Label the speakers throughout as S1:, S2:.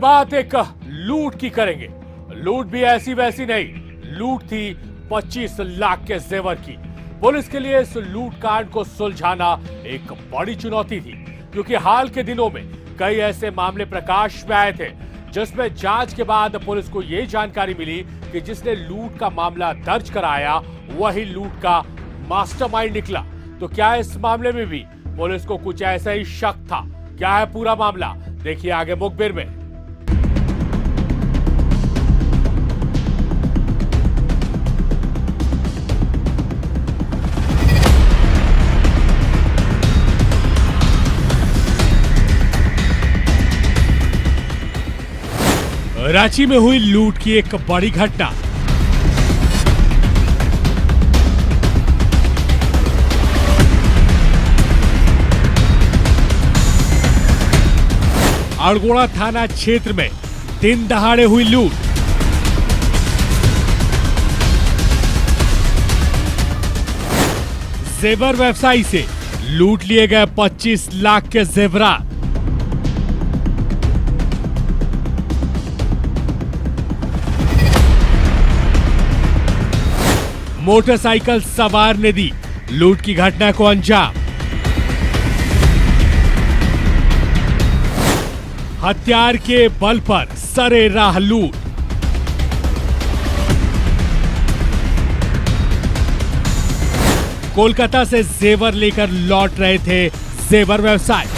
S1: बात एक लूट की करेंगे। लूट भी ऐसी वैसी नहीं, लूट थी 25 लाख के जेवर की। पुलिस के लिए इस लूट कांड को सुलझाना एक बड़ी चुनौती थी, क्योंकि हाल के दिनों में कई ऐसे मामले प्रकाश में आए थे जिसमें जांच के बाद पुलिस को यह जानकारी मिली कि जिसने लूट का मामला दर्ज कराया वही लूट का मास्टरमाइंड निकला। तो क्या इस मामले में भी पुलिस को कुछ ऐसा ही शक था? क्या है पूरा मामला, देखिए आगे मुखबिर में। रांची में हुई लूट की एक बड़ी घटना। अड़गोड़ा थाना क्षेत्र में दिन दहाड़े हुई लूट। जेवर व्यवसायी से लूट लिए गए 25 लाख के जेवरात। मोटरसाइकिल सवार ने दी लूट की घटना को अंजाम। हथियार के बल पर सरेराह लूट। कोलकाता से जेवर लेकर लौट रहे थे जेवर व्यवसायी।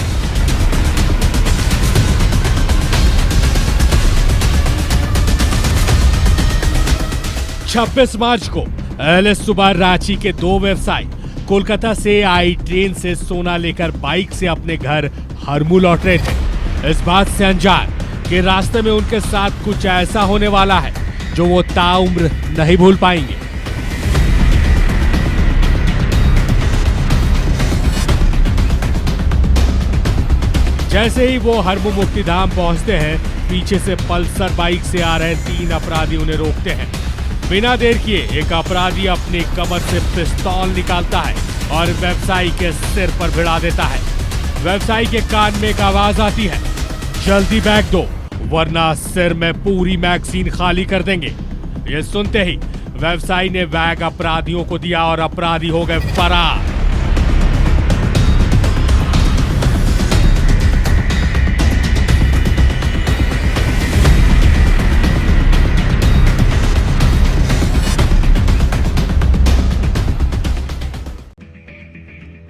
S1: छब्बीस मार्च को अहले सुबह रांची के दो व्यवसायी कोलकाता से आई ट्रेन से सोना लेकर बाइक से अपने घर हरमू लौट रहे थे, इस बात से अनजान कि रास्ते में उनके साथ कुछ ऐसा होने वाला है जो वो ताउम्र नहीं भूल पाएंगे। जैसे ही वो हरमू मुक्तिधाम पहुंचते हैं, पीछे से पल्सर बाइक से आ रहे 3 अपराधी उन्हें रोकते हैं। बिना देर किए एक अपराधी अपनी कमर से पिस्तौल निकालता है और व्यवसायी के सिर पर भिड़ा देता है। व्यवसायी के कान में एक आवाज आती है, जल्दी बैग दो वरना सिर में पूरी मैगजीन खाली कर देंगे। ये सुनते ही व्यवसायी ने बैग अपराधियों को दिया और अपराधी हो गए फरार।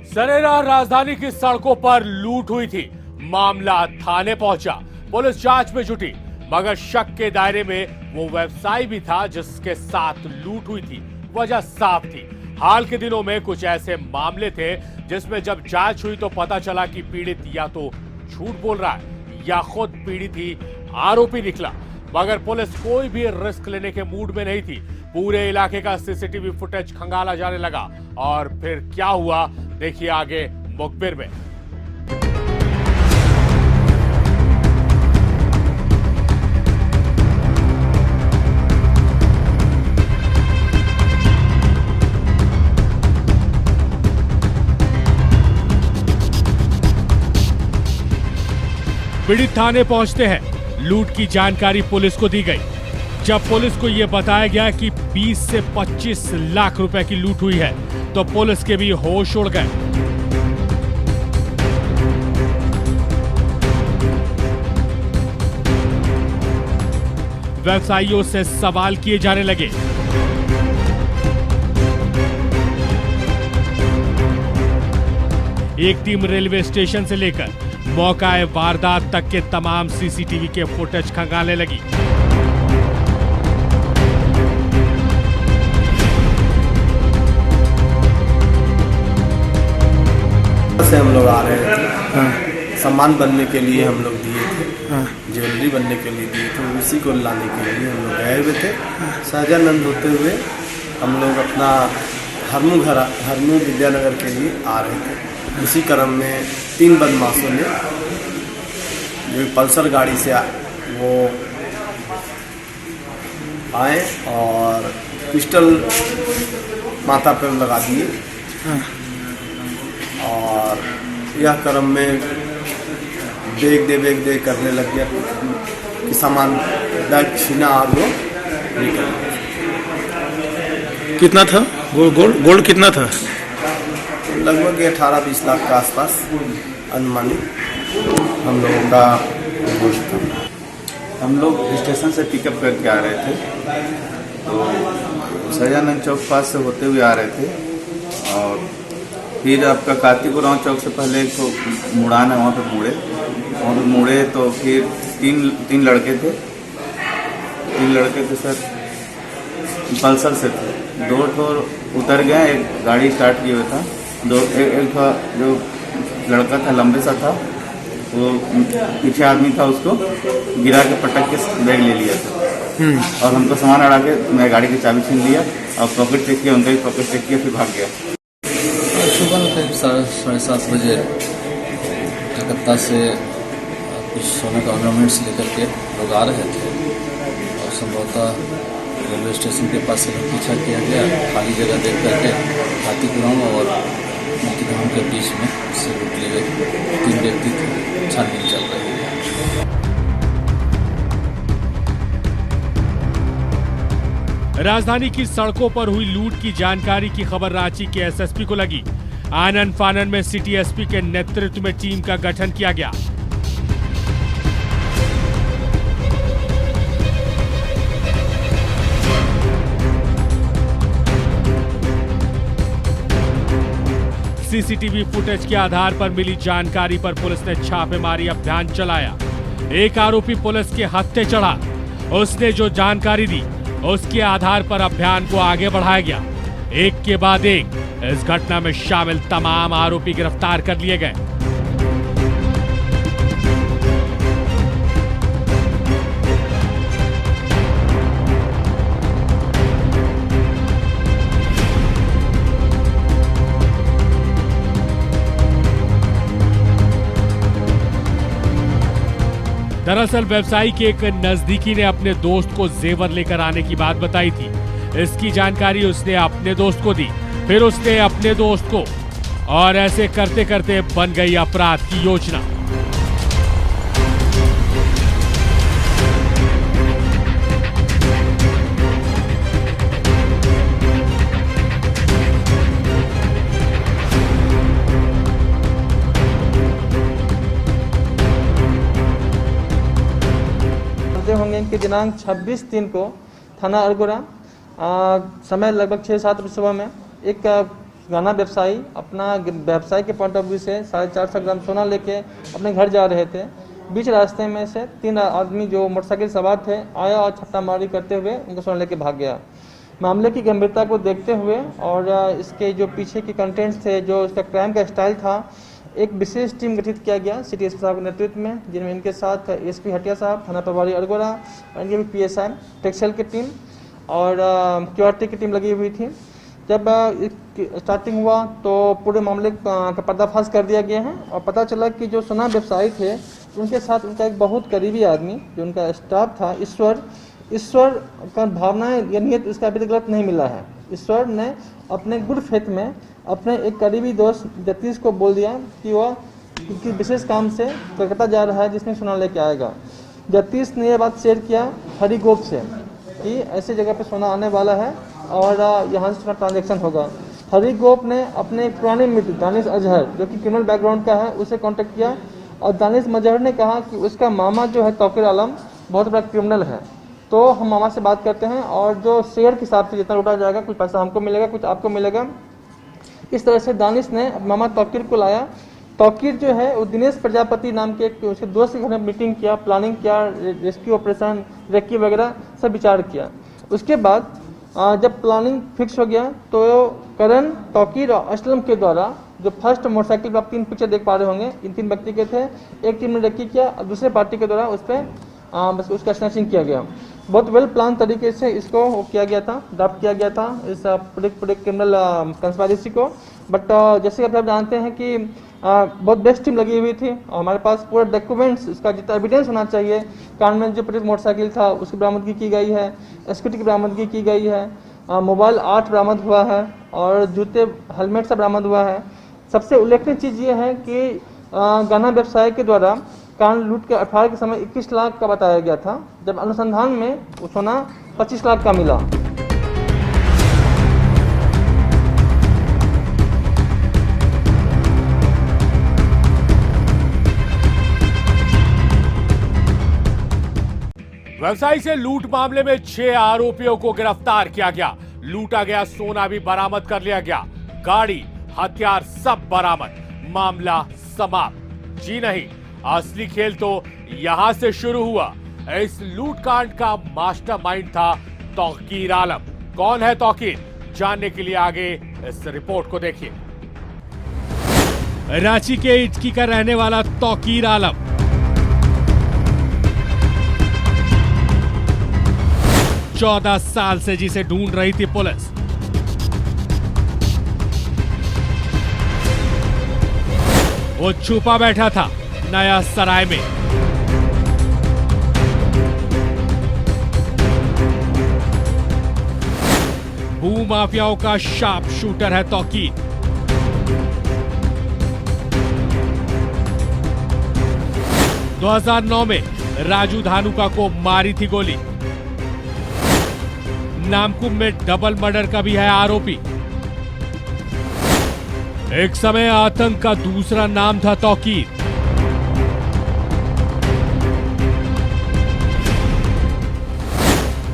S1: सरेराह राजधानी की सड़कों पर लूट हुई थी। मामला थाने पहुंचा, पुलिस जांच में जुटी, मगर शक के दायरे में वो व्यवसायी भी था जिसके साथ लूट हुई थी। वजह साफ थी, हाल के दिनों में कुछ ऐसे मामले थे जिसमें जब जांच हुई तो पता चला कि पीड़ित या तो झूठ बोल रहा है या खुद पीड़ित ही आरोपी निकला। मगर पुलिस कोई भी रिस्क लेने के मूड में नहीं थी। पूरे इलाके का सीसीटीवी फुटेज खंगाला जाने लगा और फिर क्या हुआ देखिए आगे मुखबिर में। पीड़ित थाने पहुंचते हैं, लूट की जानकारी पुलिस को दी गई। जब पुलिस को यह बताया गया कि 20 से 25 लाख रुपए की लूट हुई है तो पुलिस के भी होश उड़ गए। व्यवसायियों से सवाल किए जाने लगे। एक टीम रेलवे स्टेशन से लेकर मौका वारदात तक के तमाम सीसीटीवी के फुटेज खंगालने लगी।
S2: से हम लोग आ रहे थे, सामान बनने के लिए हम लोग दिए थे, ज्वेलरी बनने के लिए दिए थे, उसी को लाने के लिए हम लोग गए हुए थे। सहजानंद होते हुए हम लोग अपना हरमू विद्यानगर के लिए आ रहे थे। उसी क्रम में 3 बदमाशों ने जो पल्सर गाड़ी से वो आए और पिस्टल माथा पर लगा दिए और यह क्रम में बेग दे करने लग गया। कि सामान बैग छीना और वो निकल।
S3: कितना था गोल्ड कितना था?
S2: लगभग 18-20 लाख के आसपास अनुमानित हम लोगों का गोश्त था।
S4: हम लोग स्टेशन से पिकअप करके आ रहे थे, तो सजानंद चौक पास से होते हुए आ रहे थे और फिर आपका कार्तिकपुराम चौक से पहले एक तो मुड़ान है, वहाँ पे मुड़े तो फिर तीन लड़के थे सर, पल्सर से थे। 2 ठो उतर गए, एक गाड़ी स्टार्ट किया हुआ था, एक जो लड़का था लंबे सा था, वो पीछे आदमी था, उसको गिरा के पटक के बैग ले लिया था और हमको सामान अड़ा के मैं गाड़ी की चाबी छीन लिया और पॉकेट चेक किया, उनका भी पॉकेट चेक किया, फिर भाग गया।
S5: सुबह करीब 7:30 बजे कलकत्ता से कुछ सोने का ऑर्नामेंट्स लेकर के लोग आ रहे थे और संभवतः रेलवे स्टेशन के पास से पीछा किया गया। खाली जगह देख करके कार्तिकपुराम और मोतीधाम के बीच में से लूट लिए गए 3 व्यक्ति थे। छानबीन चल रही है।
S1: राजधानी की सड़कों पर हुई लूट की जानकारी की खबर रांची के एसएसपी को लगी। आनन फानन में सिटी एसपी के नेतृत्व में टीम का गठन किया गया। सीसीटीवी फुटेज के आधार पर मिली जानकारी पर पुलिस ने छापेमारी अभियान चलाया। एक आरोपी पुलिस के हत्थे चढ़ा। उसने जो जानकारी दी उसके आधार पर अभियान को आगे बढ़ाया गया। एक के बाद एक इस घटना में शामिल तमाम आरोपी गिरफ्तार कर लिए गए। दरअसल व्यवसायी के एक नजदीकी ने अपने दोस्त को जेवर लेकर आने की बात बताई थी। इसकी जानकारी उसने अपने दोस्त को दी, फिर उसने अपने दोस्त को, और ऐसे करते करते बन गई अपराध की योजना।
S6: होंगे कि दिनांक 26/3 को थाना अरगोड़ा समय लगभग 6-7 बजे सुबह में एक गाना व्यवसायी अपना व्यवसाय के पॉइंट ऑफ व्यू से 450 ग्राम सोना लेके अपने घर जा रहे थे। बीच रास्ते में से 3 आदमी जो मोटरसाइकिल सवार थे आया और छापामारी करते हुए उनको सोना लेके भाग गया। मामले की गंभीरता को देखते हुए और इसके जो पीछे के कंटेंट्स थे, जो इसका क्राइम का स्टाइल था, एक विशेष टीम गठित किया गया सिटी एसपी साहब के नेतृत्व में, जिनमें इनके साथ एसपी हटिया साहब, थाना प्रभारी अरगोड़ा और इनके भी पीएसआई टेक्सटाइल की टीम और क्यूआरटी की टीम लगी हुई थी। जब स्टार्टिंग हुआ तो पूरे मामले का पर्दाफाश कर दिया गया है और पता चला कि जो सोना व्यवसायी थे उनके साथ उनका एक बहुत करीबी आदमी जो उनका स्टाफ था, ईश्वर का भावना या नियत उसका अभी तक गलत नहीं मिला है। ईश्वर ने अपने गुड फेथ में अपने एक करीबी दोस्त जतीश को बोल दिया कि वह किसी विशेष काम से कलकत्ता जा रहा है जिसमें सोना लेके आएगा। जतीश ने यह बात शेयर किया हरिगोप से कि ऐसी जगह पे सोना आने वाला है और यहाँ से सोना ट्रांजेक्शन होगा। हरिगोप ने अपने पुराने मित्र दानिश अजहर जो कि क्रिमिनल बैकग्राउंड का है उसे कांटेक्ट किया और दानिश अजहर ने कहा कि उसका मामा जो है तौकीर आलम बहुत बड़ा क्रिमिनल है, तो हम मामा से बात करते हैं और जो शेयर के हिसाब से जितना लूटा जाएगा कुछ पैसा हमको मिलेगा, कुछ आपको मिलेगा। इस तरह से दानिश ने मामा तौकीर को लाया। तौकीर जो है वो दिनेश प्रजापति नाम के उसके दोस्त के घर में मीटिंग किया, प्लानिंग किया, रेस्क्यू ऑपरेशन, रेक्की वगैरह सब विचार किया। उसके बाद जब प्लानिंग फिक्स हो गया तो करण, तौकीर और असलम के द्वारा जो फर्स्ट मोटरसाइकिल पर आप 3 पिक्चर देख पा रहे होंगे, इन 3 व्यक्ति के थे। एक टीम ने रेक्की किया और दूसरे पार्टी के द्वारा उस पर बस उसका स्नैचिंग किया गया। बहुत वेल प्लान तरीके से इसको वो किया गया था, ड्राफ्ट किया गया था इस पूरे क्रिमिनल कंस्पायरेसी को। बट जैसे आप जानते हैं कि बहुत बेस्ट टीम लगी हुई थी और हमारे पास पूरा डॉक्यूमेंट्स, इसका जितना एविडेंस होना चाहिए, कान में जो मोटरसाइकिल था उसकी बरामदगी की गई है, स्कूटी की बरामदगी की गई है, मोबाइल 8 बरामद हुआ है और जूते हेलमेट सब बरामद हुआ है। सबसे उल्लेखनीय चीज़ ये है कि गाना व्यवसाय के द्वारा कारण लूट के FIR के समय 21 लाख का बताया गया था, जब अनुसंधान में वो सोना 25 लाख का मिला।
S1: व्यवसायी से लूट मामले में 6 आरोपियों को गिरफ्तार किया गया। लूटा गया सोना भी बरामद कर लिया गया, गाड़ी, हथियार सब बरामद। मामला समाप्त। जी नहीं, असली खेल तो यहां से शुरू हुआ। इस लूटकांड का मास्टरमाइंड था तौकीर आलम। कौन है तौकीर, जानने के लिए आगे इस रिपोर्ट को देखिए। रांची के इटकी का रहने वाला तौकीर आलम 14 साल से जिसे ढूंढ रही थी पुलिस। वो छुपा बैठा था नया सराय में। भू माफियाओं का शार्प शूटर है तौकीर। – 2009 में राजू धानुका को मारी थी गोली। नामकुम में डबल मर्डर का भी है आरोपी। एक समय आतंक का दूसरा नाम था तौकीर।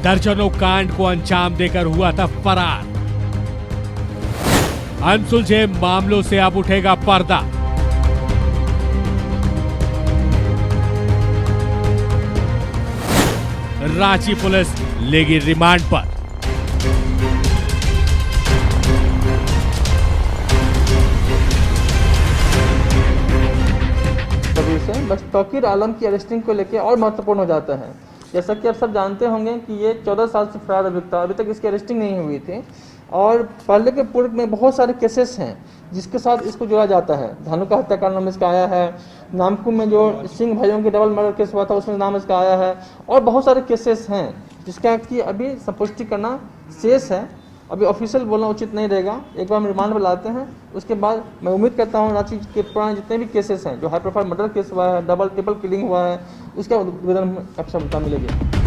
S1: दर्जनों कांड को अंजाम देकर हुआ था फरार। अनसुलझे मामलों से अब उठेगा पर्दा। रांची पुलिस लेगी रिमांड पर।
S6: बस तौकीर आलम की अरेस्टिंग को लेकर और महत्वपूर्ण हो जाता है। जैसा कि आप सब जानते होंगे कि ये 14 साल से फरार अभियुक्त था, अभी तक इसकी अरेस्टिंग नहीं हुई थी और पहले के पूर्व में बहुत सारे केसेस हैं जिसके साथ इसको जोड़ा जाता है। धानुका हत्याकांड नाम इसका आया है, नामकुम में जो सिंह भाइयों के डबल मर्डर केस हुआ था उसमें नाम इसका आया है और बहुत सारे केसेस हैं जिसका कि अभी संपुष्टि करना शेष है। अभी ऑफिशियल बोलना उचित नहीं रहेगा। एक बार हम रिमांड पर लाते हैं, उसके बाद मैं उम्मीद करता हूँ रांची के पुराने जितने भी केसेस हैं, जो हाई प्रोफाइल मर्डर केस हुआ है, डबल ट्रिपल किलिंग हुआ है, उसका उद्भेदन क्षमता मिलेगी।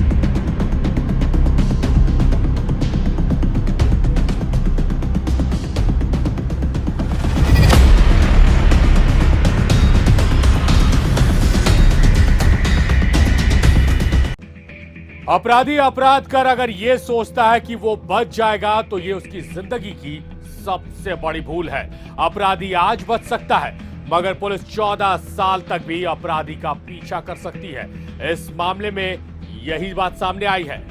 S1: अपराधी अपराध कर अगर ये सोचता है कि वो बच जाएगा तो ये उसकी जिंदगी की सबसे बड़ी भूल है। अपराधी आज बच सकता है मगर पुलिस 14 साल तक भी अपराधी का पीछा कर सकती है। इस मामले में यही बात सामने आई है।